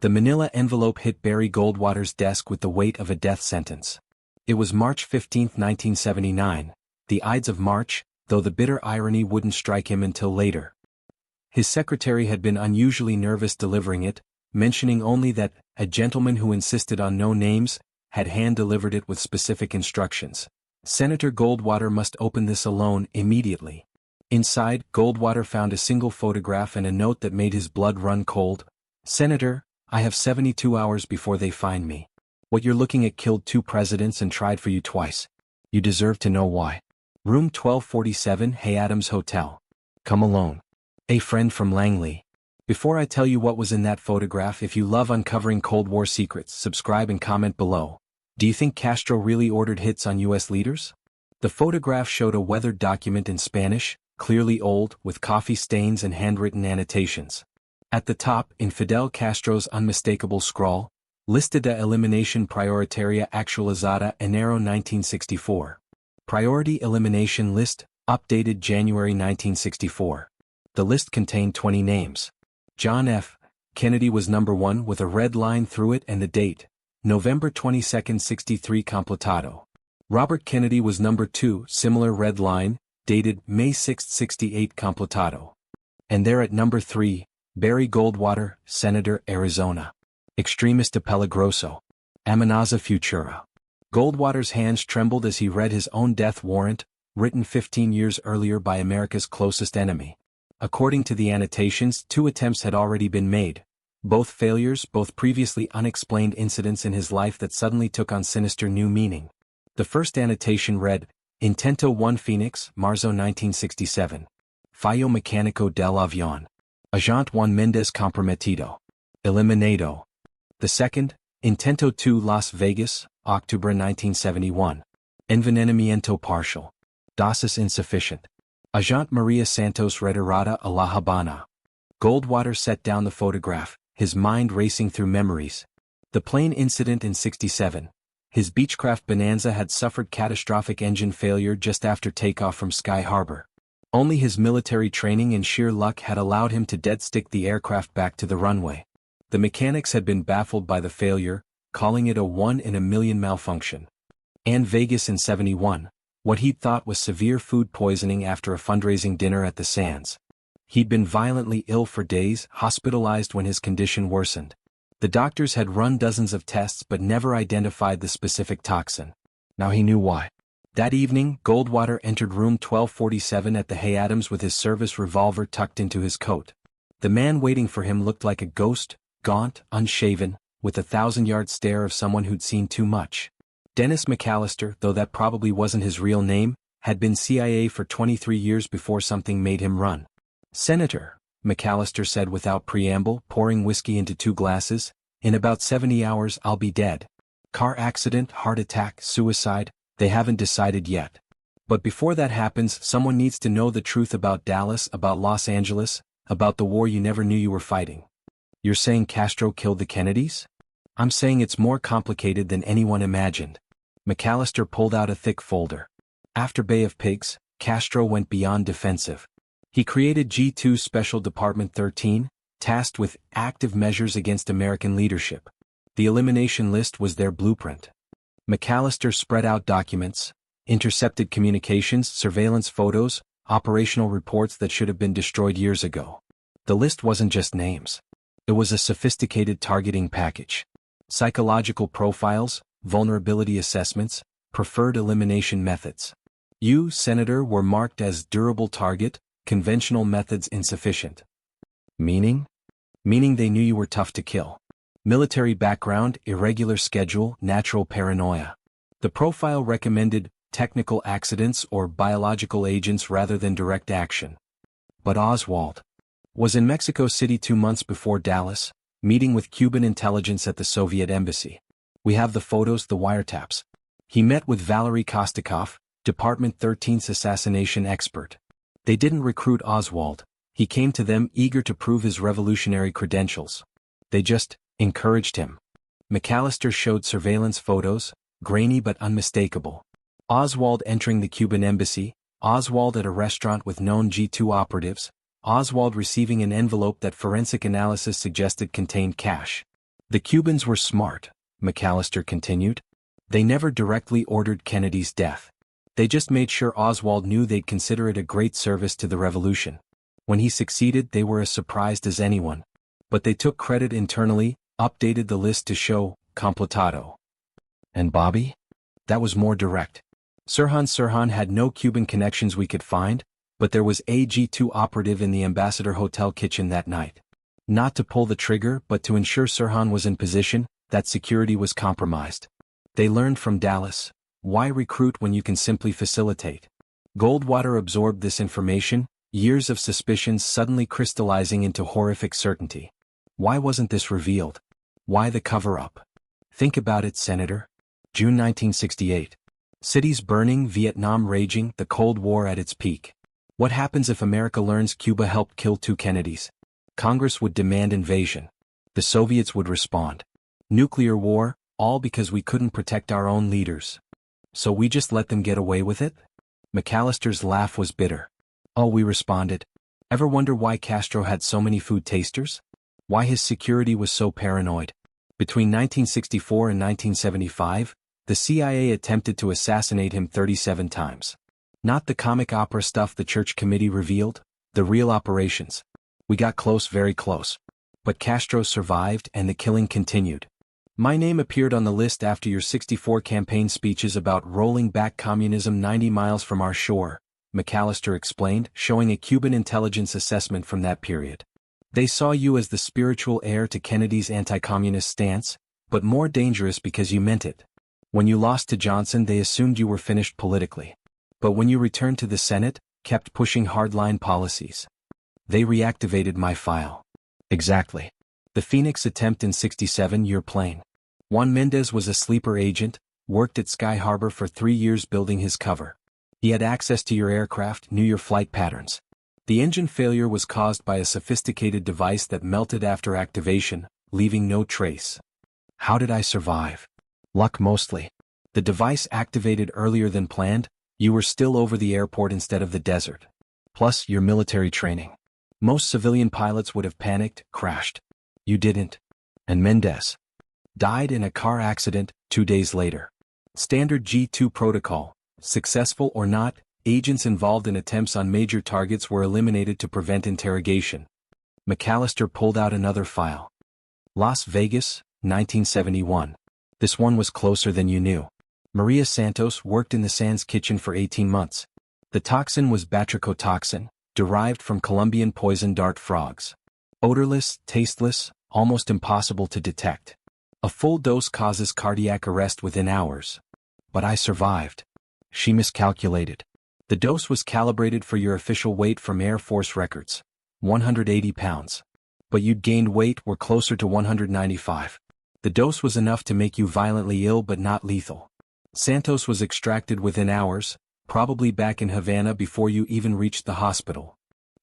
The manila envelope hit Barry Goldwater's desk with the weight of a death sentence. It was March 15, 1979, the Ides of March, though the bitter irony wouldn't strike him until later. His secretary had been unusually nervous delivering it, mentioning only that a gentleman who insisted on no names had hand-delivered it with specific instructions. Senator Goldwater must open this alone immediately. Inside, Goldwater found a single photograph and a note that made his blood run cold. "Senator, I have 72 hours before they find me. What you're looking at killed 2 presidents and tried for you twice. You deserve to know why. Room 1247, Hay Adams Hotel. Come alone. A friend from Langley." Before I tell you what was in that photograph, if you love uncovering Cold War secrets, subscribe and comment below. Do you think Castro really ordered hits on U.S. leaders? The photograph showed a weathered document in Spanish, clearly old, with coffee stains and handwritten annotations. At the top, in Fidel Castro's unmistakable scrawl, Lista Eliminación Prioritaria Actualizada Enero 1964. Priority Elimination List, updated January 1964. The list contained 20 names. John F. Kennedy was number 1 with a red line through it and the date, November 22, 63 completado. Robert Kennedy was number 2, similar red line, dated May 6, 68 completado. And there at number 3, Barry Goldwater, Senator, Arizona. Extremista peligroso. Amenaza futura. Goldwater's hands trembled as he read his own death warrant, written 15 years earlier by America's closest enemy. According to the annotations, 2 attempts had already been made. Both failures, both previously unexplained incidents in his life that suddenly took on sinister new meaning. The first annotation read, Intento 1 Phoenix, Marzo 1967. Fallo mecánico del avión. Agente Juan Méndez comprometido. Eliminado. The second, Intento 2 Las Vegas, October 1971. Envenenamiento partial. Dosis insufficient. Agente Maria Santos retirada a La Habana. Goldwater set down the photograph, his mind racing through memories. The plane incident in 67. His Beechcraft Bonanza had suffered catastrophic engine failure just after takeoff from Sky Harbor. Only his military training and sheer luck had allowed him to dead-stick the aircraft back to the runway. The mechanics had been baffled by the failure, calling it a 1-in-a-million malfunction. And Vegas in 71. What he'd thought was severe food poisoning after a fundraising dinner at the Sands. He'd been violently ill for days, hospitalized when his condition worsened. The doctors had run dozens of tests but never identified the specific toxin. Now he knew why. That evening, Goldwater entered room 1247 at the Hay Adams with his service revolver tucked into his coat. The man waiting for him looked like a ghost, gaunt, unshaven, with a 1,000-yard stare of someone who'd seen too much. Dennis McAllister, though that probably wasn't his real name, had been CIA for 23 years before something made him run. "Senator," McAllister said without preamble, pouring whiskey into 2 glasses, "in about 70 hours I'll be dead. Car accident, heart attack, suicide, they haven't decided yet. But before that happens, someone needs to know the truth about Dallas, about Los Angeles, about the war you never knew you were fighting." "You're saying Castro killed the Kennedys?" "I'm saying it's more complicated than anyone imagined." McAllister pulled out a thick folder. After Bay of Pigs, Castro went beyond defensive. He created G2 Special Department 13, tasked with active measures against American leadership. The elimination list was their blueprint. McAllister spread out documents, intercepted communications, surveillance photos, operational reports that should have been destroyed years ago. The list wasn't just names. It was a sophisticated targeting package. Psychological profiles, vulnerability assessments, preferred elimination methods. You, Senator, were marked as durable target, conventional methods insufficient. Meaning? Meaning they knew you were tough to kill. Military background, irregular schedule, natural paranoia. The profile recommended technical accidents or biological agents rather than direct action. But Oswald was in Mexico City 2 months before Dallas, meeting with Cuban intelligence at the Soviet embassy. We have the photos, the wiretaps. He met with Valery Kostakov, Department 13's assassination expert. They didn't recruit Oswald. He came to them eager to prove his revolutionary credentials. They just encouraged him. McAllister showed surveillance photos, grainy but unmistakable. Oswald entering the Cuban embassy, Oswald at a restaurant with known G2 operatives, Oswald receiving an envelope that forensic analysis suggested contained cash. The Cubans were smart, McAllister continued. They never directly ordered Kennedy's death. They just made sure Oswald knew they'd consider it a great service to the revolution. When he succeeded, they were as surprised as anyone. But they took credit internally, updated the list to show complotado. And Bobby? That was more direct. Sirhan had no Cuban connections we could find, but there was a G2 operative in the Ambassador Hotel kitchen that night. Not to pull the trigger, but to ensure Sirhan was in position, that security was compromised. They learned from Dallas, why recruit when you can simply facilitate? Goldwater absorbed this information, years of suspicions suddenly crystallizing into horrific certainty. Why wasn't this revealed? Why the cover-up? Think about it, Senator. June 1968. Cities burning, Vietnam raging, the Cold War at its peak. What happens if America learns Cuba helped kill 2 Kennedys? Congress would demand invasion. The Soviets would respond. Nuclear war, all because we couldn't protect our own leaders. So we just let them get away with it? McAllister's laugh was bitter. Oh, we responded. Ever wonder why Castro had so many food tasters? Why his security was so paranoid? Between 1964 and 1975, the CIA attempted to assassinate him 37 times. Not the comic opera stuff the Church Committee revealed, the real operations. We got close, very close. But Castro survived and the killing continued. My name appeared on the list after your 64 campaign speeches about rolling back communism 90 miles from our shore, McAllister explained, showing a Cuban intelligence assessment from that period. They saw you as the spiritual heir to Kennedy's anti-communist stance, but more dangerous because you meant it. When you lost to Johnson, they assumed you were finished politically. But when you returned to the Senate, kept pushing hardline policies. They reactivated my file. Exactly. The Phoenix attempt in '67, your plane. Juan Mendez was a sleeper agent, worked at Sky Harbor for 3 years building his cover. He had access to your aircraft, knew your flight patterns. The engine failure was caused by a sophisticated device that melted after activation, leaving no trace. How did I survive? Luck mostly. The device activated earlier than planned, you were still over the airport instead of the desert. Plus, your military training. Most civilian pilots would have panicked, crashed. You didn't. And Mendez died in a car accident 2 days later. Standard G2 protocol. Successful or not, agents involved in attempts on major targets were eliminated to prevent interrogation. McAllister pulled out another file. Las Vegas, 1971. This one was closer than you knew. Maria Santos worked in the Sands kitchen for 18 months. The toxin was batrachotoxin, derived from Colombian poison dart frogs. Odorless, tasteless, almost impossible to detect. A full dose causes cardiac arrest within hours. But I survived. She miscalculated. The dose was calibrated for your official weight from Air Force records. 180 pounds. But you'd gained weight, were closer to 195. The dose was enough to make you violently ill but not lethal. Santos was extracted within hours, probably back in Havana before you even reached the hospital.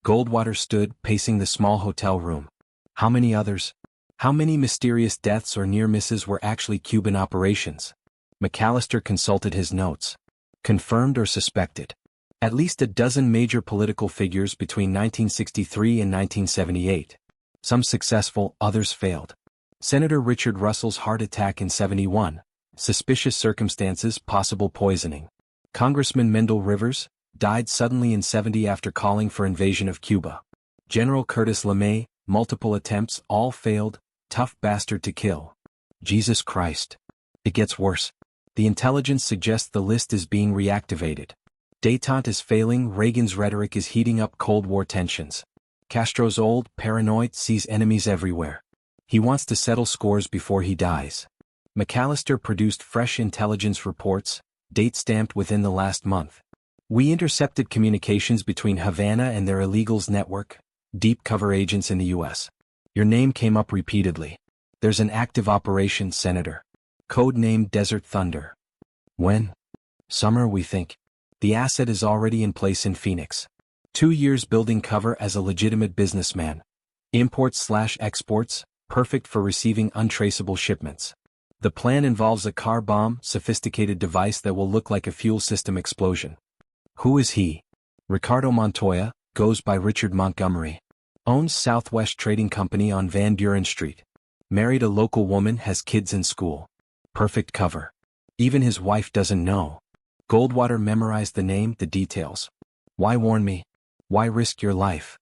Goldwater stood, pacing the small hotel room. How many others? How many mysterious deaths or near misses were actually Cuban operations? McAllister consulted his notes. Confirmed or suspected? At least a dozen major political figures between 1963 and 1978. Some successful, others failed. Senator Richard Russell's heart attack in '71. Suspicious circumstances, possible poisoning. Congressman Mendel Rivers died suddenly in '70 after calling for invasion of Cuba. General Curtis LeMay, multiple attempts, all failed, tough bastard to kill. Jesus Christ. It gets worse. The intelligence suggests the list is being reactivated. Détente is failing, Reagan's rhetoric is heating up Cold War tensions. Castro's old, paranoid, sees enemies everywhere. He wants to settle scores before he dies. McAllister produced fresh intelligence reports, date-stamped within the last month. We intercepted communications between Havana and their illegals network, deep cover agents in the U.S. Your name came up repeatedly. There's an active operation, Senator. Code-named Desert Thunder. When? Summer, we think. The asset is already in place in Phoenix. 2 years building cover as a legitimate businessman. Imports/exports, perfect for receiving untraceable shipments. The plan involves a car bomb, sophisticated device that will look like a fuel system explosion. Who is he? Ricardo Montoya, goes by Richard Montgomery. Owns Southwest Trading Company on Van Buren Street. Married a local woman, has kids in school. Perfect cover. Even his wife doesn't know. Goldwater memorized the name, the details. Why warn me? Why risk your life?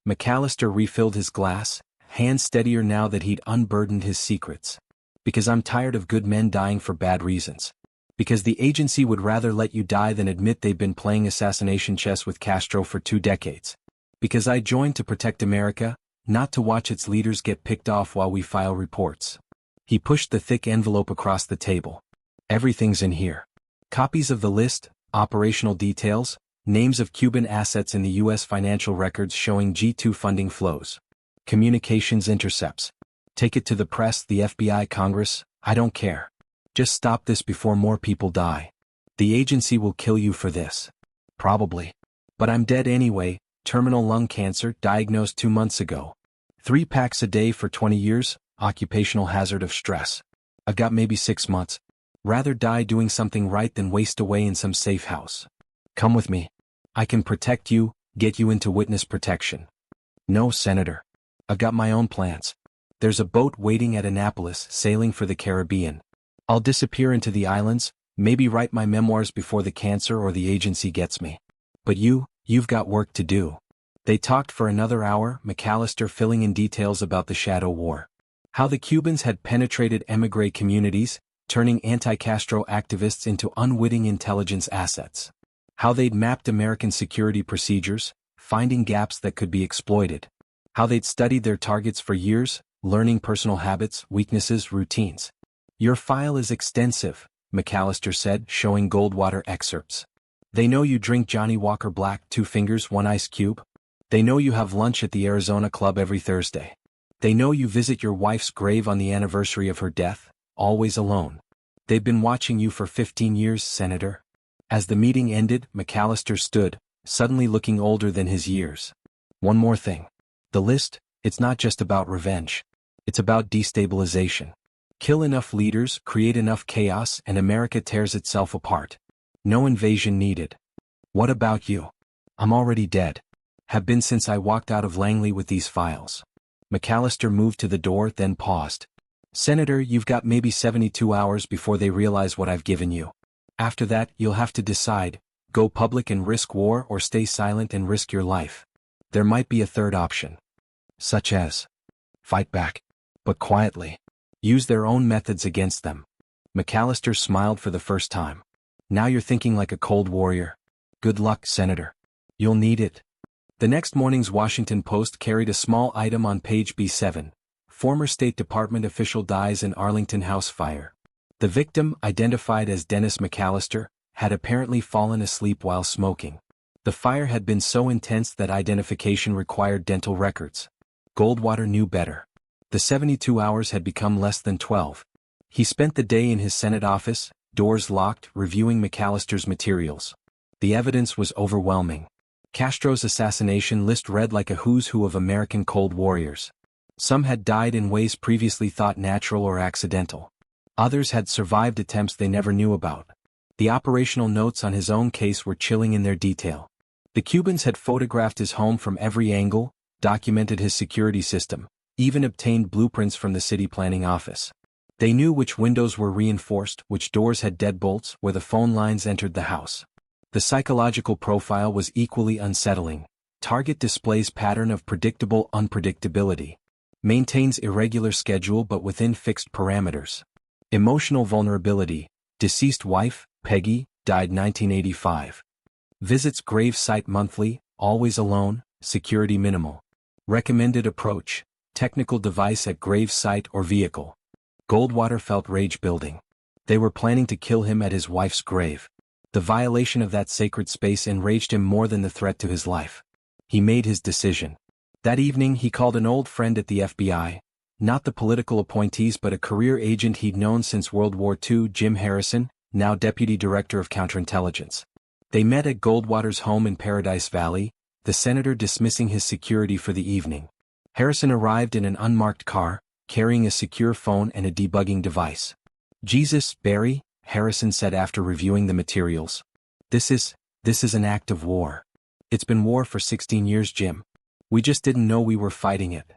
McAllister refilled his glass, hands steadier now that he'd unburdened his secrets. Because I'm tired of good men dying for bad reasons. Because the agency would rather let you die than admit they've been playing assassination chess with Castro for 2 decades. Because I joined to protect America, not to watch its leaders get picked off while we file reports. He pushed the thick envelope across the table. Everything's in here. Copies of the list, operational details, names of Cuban assets in the U.S. financial records showing G2 funding flows. Communications intercepts. Take it to the press, the FBI, Congress, I don't care. Just stop this before more people die. The agency will kill you for this. Probably. But I'm dead anyway, terminal lung cancer diagnosed 2 months ago. 3 packs a day for 20 years, occupational hazard of stress. I've got maybe 6 months. Rather die doing something right than waste away in some safe house. Come with me. I can protect you, get you into witness protection. No, Senator. I've got my own plans. There's a boat waiting at Annapolis sailing for the Caribbean. I'll disappear into the islands, maybe write my memoirs before the cancer or the agency gets me. But you've got work to do. They talked for another hour, McAllister filling in details about the Shadow War. How the Cubans had penetrated émigré communities, turning anti-Castro activists into unwitting intelligence assets. How they'd mapped American security procedures, finding gaps that could be exploited. How they'd studied their targets for years, learning personal habits, weaknesses, routines. Your file is extensive, McAllister said, showing Goldwater excerpts. They know you drink Johnny Walker Black 2 fingers 1 ice cube. They know you have lunch at the Arizona Club every Thursday. They know you visit your wife's grave on the anniversary of her death, always alone. They've been watching you for 15 years, Senator. As the meeting ended, McAllister stood, suddenly looking older than his years. One more thing. The list, it's not just about revenge. It's about destabilization. Kill enough leaders, create enough chaos, and America tears itself apart. No invasion needed. What about you? I'm already dead. Have been since I walked out of Langley with these files. McAllister moved to the door, then paused. Senator, you've got maybe 72 hours before they realize what I've given you. After that, you'll have to decide, go public and risk war or stay silent and risk your life. There might be a third option. Such as fight back. But quietly. Use their own methods against them. McAllister smiled for the first time. Now you're thinking like a cold warrior. Good luck, Senator. You'll need it. The next morning's Washington Post carried a small item on page B7. Former State Department official dies in Arlington house fire. The victim, identified as Dennis McAllister, had apparently fallen asleep while smoking. The fire had been so intense that identification required dental records. Goldwater knew better. The 72 hours had become less than 12. He spent the day in his Senate office, doors locked, reviewing McAllister's materials. The evidence was overwhelming. Castro's assassination list read like a who's who of American cold warriors. Some had died in ways previously thought natural or accidental. Others had survived attempts they never knew about. The operational notes on his own case were chilling in their detail. The Cubans had photographed his home from every angle, documented his security system, even obtained blueprints from the city planning office. They knew which windows were reinforced, which doors had deadbolts, where the phone lines entered the house. The psychological profile was equally unsettling. Target displays pattern of predictable unpredictability. Maintains irregular schedule but within fixed parameters. Emotional vulnerability. Deceased wife, Peggy, died 1985. Visits grave site monthly, always alone, security minimal. Recommended approach. Technical device at grave site or vehicle. Goldwater felt rage building. They were planning to kill him at his wife's grave. The violation of that sacred space enraged him more than the threat to his life. He made his decision. That evening he called an old friend at the FBI, not the political appointees but a career agent he'd known since World War II, Jim Harrison, now Deputy Director of Counterintelligence. They met at Goldwater's home in Paradise Valley, the senator dismissing his security for the evening. Harrison arrived in an unmarked car, carrying a secure phone and a debugging device. Jesus, Barry, Harrison said after reviewing the materials. This is an act of war. It's been war for 16 years, Jim. We just didn't know we were fighting it.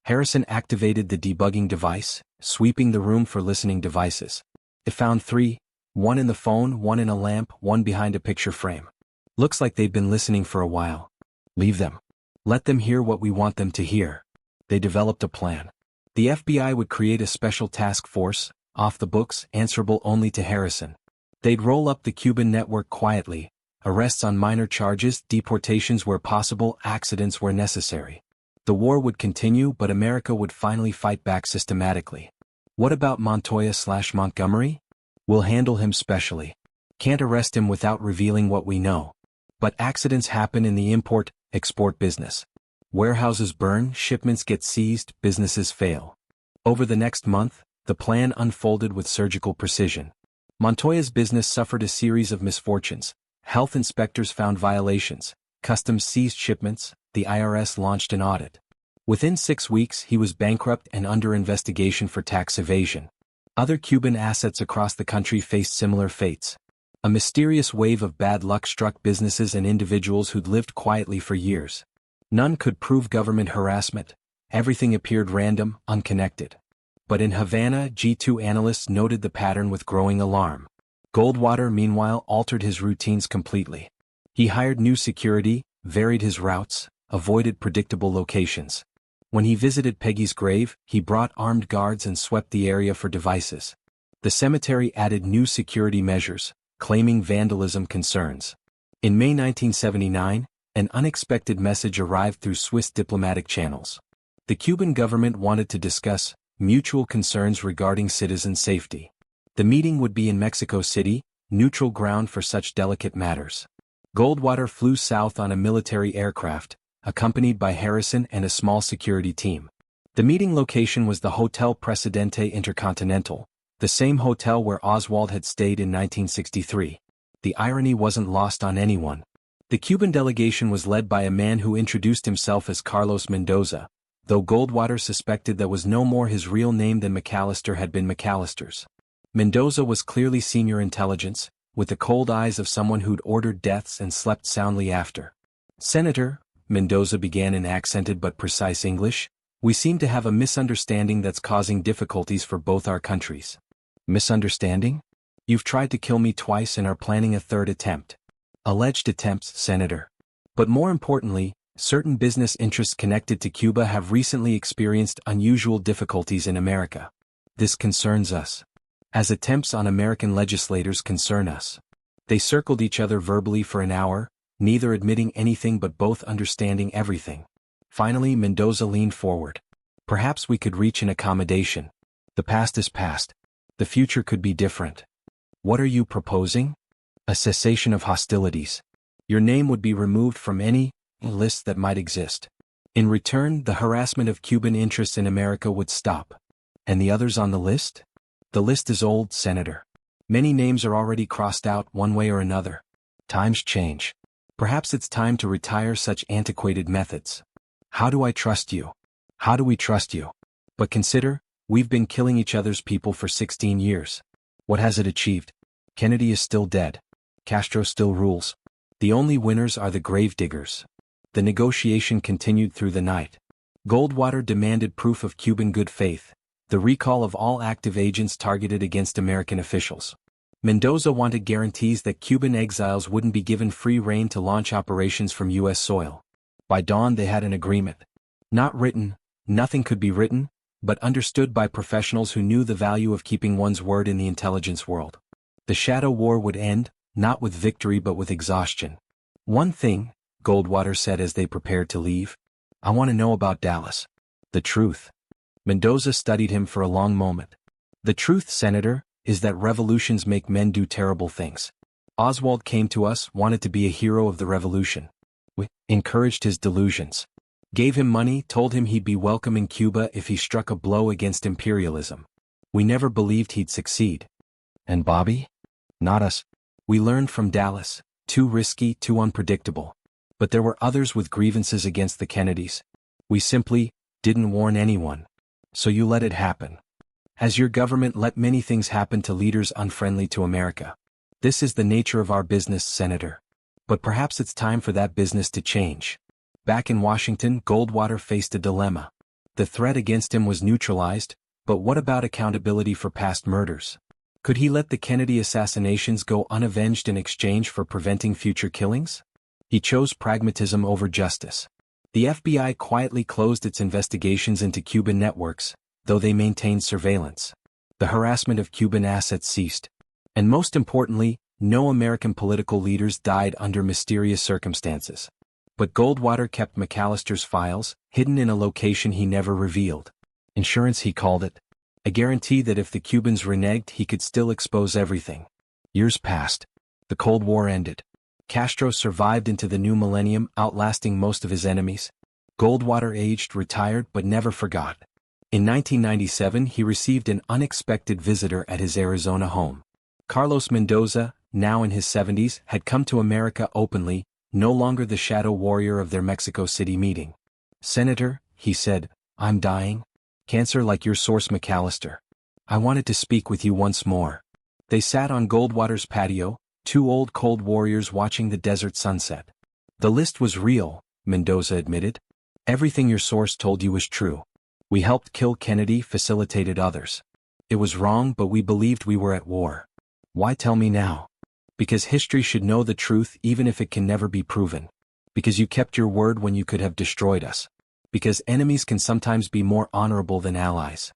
Harrison activated the debugging device, sweeping the room for listening devices. It found 3, one in the phone, one in a lamp, one behind a picture frame. Looks like they've been listening for a while. Leave them. Let them hear what we want them to hear. They developed a plan. The FBI would create a special task force, off the books, answerable only to Harrison. They'd roll up the Cuban network quietly, arrests on minor charges, deportations where possible, accidents where necessary. The war would continue, but America would finally fight back systematically. What about Montoya/Montgomery? We'll handle him specially. Can't arrest him without revealing what we know. But accidents happen in the import-export business. Warehouses burn, shipments get seized, businesses fail. Over the next month, the plan unfolded with surgical precision. Montoya's business suffered a series of misfortunes. Health inspectors found violations. Customs seized shipments. The IRS launched an audit. Within 6 weeks, he was bankrupt and under investigation for tax evasion. Other Cuban assets across the country faced similar fates. A mysterious wave of bad luck struck businesses and individuals who'd lived quietly for years. None could prove government harassment. Everything appeared random, unconnected. But in Havana, G2 analysts noted the pattern with growing alarm. Goldwater, meanwhile, altered his routines completely. He hired new security, varied his routes, avoided predictable locations. When he visited Peggy's grave, he brought armed guards and swept the area for devices. The cemetery added new security measures, claiming vandalism concerns. In May 1979, an unexpected message arrived through Swiss diplomatic channels. The Cuban government wanted to discuss mutual concerns regarding citizen safety. The meeting would be in Mexico City, neutral ground for such delicate matters. Goldwater flew south on a military aircraft, accompanied by Harrison and a small security team. The meeting location was the Hotel Presidente Intercontinental, the same hotel where Oswald had stayed in 1963. The irony wasn't lost on anyone. The Cuban delegation was led by a man who introduced himself as Carlos Mendoza, though Goldwater suspected that was no more his real name than McAllister had been McAllister's. Mendoza was clearly senior intelligence, with the cold eyes of someone who'd ordered deaths and slept soundly after. "Senator," Mendoza began in accented but precise English, "we seem to have a misunderstanding that's causing difficulties for both our countries." "Misunderstanding? You've tried to kill me twice and are planning a third attempt." "Alleged attempts, Senator. But more importantly, certain business interests connected to Cuba have recently experienced unusual difficulties in America. This concerns us. As attempts on American legislators concern us." They circled each other verbally for an hour, neither admitting anything but both understanding everything. Finally, Mendoza leaned forward. "Perhaps we could reach an accommodation. The past is past. The future could be different." "What are you proposing?" "A cessation of hostilities. Your name would be removed from any list that might exist. In return, the harassment of Cuban interests in America would stop." "And the others on the list?" "The list is old, Senator. Many names are already crossed out one way or another. Times change. Perhaps it's time to retire such antiquated methods." "How do I trust you? How do we trust you?" "But consider, we've been killing each other's people for 16 years. What has it achieved? Kennedy is still dead. Castro still rules. The only winners are the gravediggers." The negotiation continued through the night. Goldwater demanded proof of Cuban good faith, the recall of all active agents targeted against American officials. Mendoza wanted guarantees that Cuban exiles wouldn't be given free rein to launch operations from U.S. soil. By dawn they had an agreement. Not written, nothing could be written, but understood by professionals who knew the value of keeping one's word in the intelligence world. The shadow war would end, not with victory but with exhaustion. "One thing," Goldwater said as they prepared to leave. "I want to know about Dallas. The truth." Mendoza studied him for a long moment. "The truth, Senator, is that revolutions make men do terrible things. Oswald came to us, wanted to be a hero of the revolution. We encouraged his delusions. Gave him money, told him he'd be welcome in Cuba if he struck a blow against imperialism. We never believed he'd succeed." "And Bobby?" "Not us. We learned from Dallas, too risky, too unpredictable. But there were others with grievances against the Kennedys. We simply didn't warn anyone. So you let it happen. As your government let many things happen to leaders unfriendly to America. This is the nature of our business, Senator. But perhaps it's time for that business to change." Back in Washington, Goldwater faced a dilemma. The threat against him was neutralized, but what about accountability for past murders? Could he let the Kennedy assassinations go unavenged in exchange for preventing future killings? He chose pragmatism over justice. The FBI quietly closed its investigations into Cuban networks, though they maintained surveillance. The harassment of Cuban assets ceased. And most importantly, no American political leaders died under mysterious circumstances. But Goldwater kept McAllister's files, hidden in a location he never revealed. Insurance, he called it. A guarantee that if the Cubans reneged, he could still expose everything. Years passed. The Cold War ended. Castro survived into the new millennium, outlasting most of his enemies. Goldwater aged, retired, but never forgot. In 1997, he received an unexpected visitor at his Arizona home. Carlos Mendoza, now in his 70s, had come to America openly, no longer the shadow warrior of their Mexico City meeting. "Senator," he said, "I'm dying. Cancer like your source, McAllister. I wanted to speak with you once more." They sat on Goldwater's patio, two old cold warriors watching the desert sunset. "The list was real," Mendoza admitted. "Everything your source told you was true. We helped kill Kennedy, facilitated others. It was wrong, but we believed we were at war. Why tell me now? Because history should know the truth even if it can never be proven. Because you kept your word when you could have destroyed us. Because enemies can sometimes be more honorable than allies."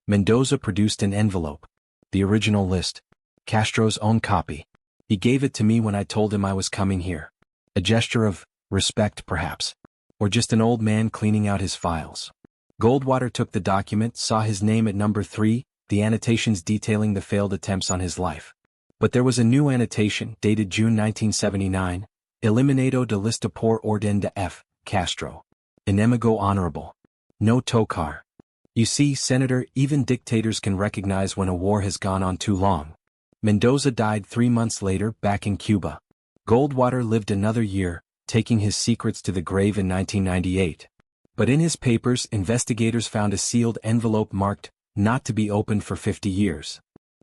Mendoza produced an envelope. The original list. Castro's own copy. "He gave it to me when I told him I was coming here. A gesture of respect, perhaps. Or just an old man cleaning out his files." Goldwater took the document, saw his name at number 3, the annotations detailing the failed attempts on his life. But there was a new annotation, dated June 1979, "Eliminado de lista por orden de F. Castro. Enemigo honorable. No tocar." You see, Senator, even dictators can recognize when a war has gone on too long. Mendoza died 3 months later, back in Cuba. Goldwater lived another year, taking his secrets to the grave in 1998. But in his papers, investigators found a sealed envelope marked, "Not to be opened for 50 years.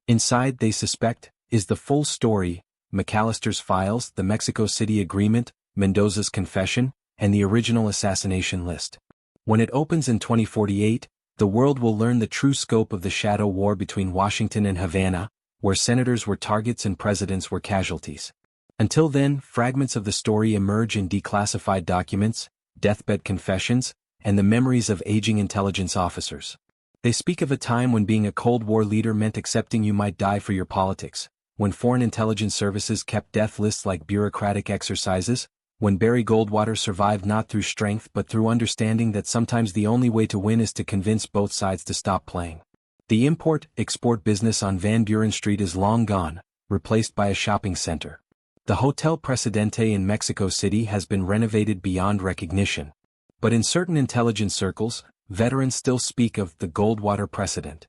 Inside, they suspect, is the full story, McAllister's files, the Mexico City Agreement, Mendoza's confession, and the original assassination list. When it opens in 2048, the world will learn the true scope of the shadow war between Washington and Havana, where senators were targets and presidents were casualties. Until then, fragments of the story emerge in declassified documents, deathbed confessions, and the memories of aging intelligence officers. They speak of a time when being a Cold War leader meant accepting you might die for your politics, when foreign intelligence services kept death lists like bureaucratic exercises, when Barry Goldwater survived not through strength but through understanding that sometimes the only way to win is to convince both sides to stop playing. The import-export business on Van Buren Street is long gone, replaced by a shopping center. The Hotel Presidente in Mexico City has been renovated beyond recognition. But in certain intelligence circles, veterans still speak of the Goldwater precedent.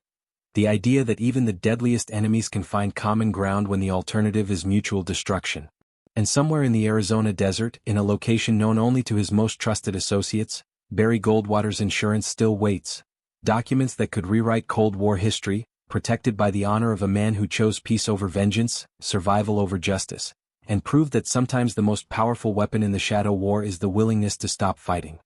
The idea that even the deadliest enemies can find common ground when the alternative is mutual destruction. And somewhere in the Arizona desert, in a location known only to his most trusted associates, Barry Goldwater's insurance still waits. Documents that could rewrite Cold War history, protected by the honor of a man who chose peace over vengeance, survival over justice, and proved that sometimes the most powerful weapon in the shadow war is the willingness to stop fighting.